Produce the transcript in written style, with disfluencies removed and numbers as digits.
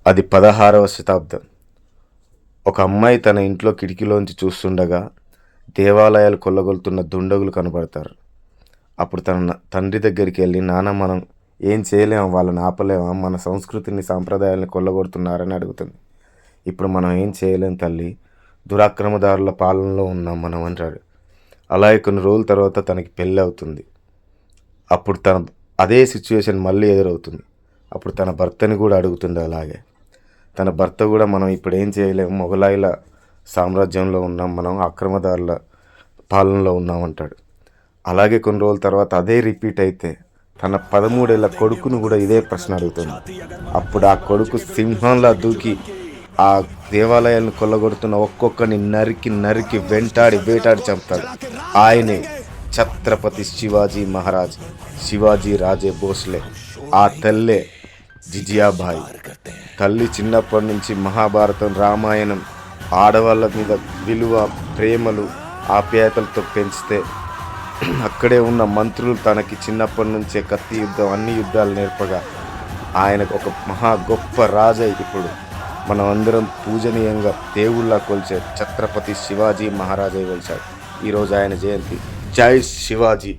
అది 16వ శతాబ్దం. ఒక అమ్మాయి తన ఇంట్లో కిటికీలోంచి చూస్తుండగా దేవాలయాలు కొల్లగొలుతున్న దుండగులు కనబడతారు. అప్పుడు తన తండ్రి దగ్గరికి వెళ్ళి, నాన్న మనం ఏం చేయలేము, వాళ్ళని ఆపలేమా, మన సంస్కృతిని సాంప్రదాయాలను కొల్లగొడుతున్నారని అడుగుతుంది. ఇప్పుడు మనం ఏం చేయలేం తల్లి, దురాక్రమదారుల పాలనలో ఉన్నాం మనం అంటాడు. అలాగే కొన్ని రోజుల తర్వాత తనకి పెళ్ళి అవుతుంది. అప్పుడు అదే సిచ్యువేషన్ మళ్ళీ ఎదురవుతుంది. అప్పుడు తన భర్తని కూడా అడుగుతుంది అలాగే. తన భర్త కూడా మనం ఇప్పుడు ఏం చేయలేము, మొఘలాయుల సామ్రాజ్యంలో ఉన్నాం, మనం ఆక్రమదారుల పాలనలో ఉన్నామంటాడు. అలాగే కొన్ని రోజుల తర్వాత అదే రిపీట్ అయితే తన 13 ఏళ్ల కొడుకును కూడా ఇదే ప్రశ్న అడుగుతుంది. అప్పుడు ఆ కొడుకు సింహంలా దూకి ఆ దేవాలయాలను కొల్లగొడుతున్న ఒక్కొక్కరిని నరికి నరికి వేటాడి చంపుతాడు. ఆయనే ఛత్రపతి శివాజీ మహారాజ్, శివాజీ రాజే భోస్లే. ఆ తల్లే జిజియాబాయి. తల్లి చిన్నప్పటి నుంచి మహాభారతం, రామాయణం, ఆడవాళ్ళ మీద విలువ, ప్రేమలు, ఆప్యాయతలతో పెంచితే అక్కడే ఉన్న మంత్రులు తనకి చిన్నప్పటి నుంచే కత్తి యుద్ధం, అన్ని యుద్ధాలు నేర్పగా ఆయనకు ఒక మహా గొప్ప రాజై ఇప్పుడు మనం అందరం పూజనీయంగా దేవుళ్ళ కొలిచే ఛత్రపతి శివాజీ మహారాజై కొలిచాడు. ఈరోజు ఆయన జయంతి. జై శివాజీ.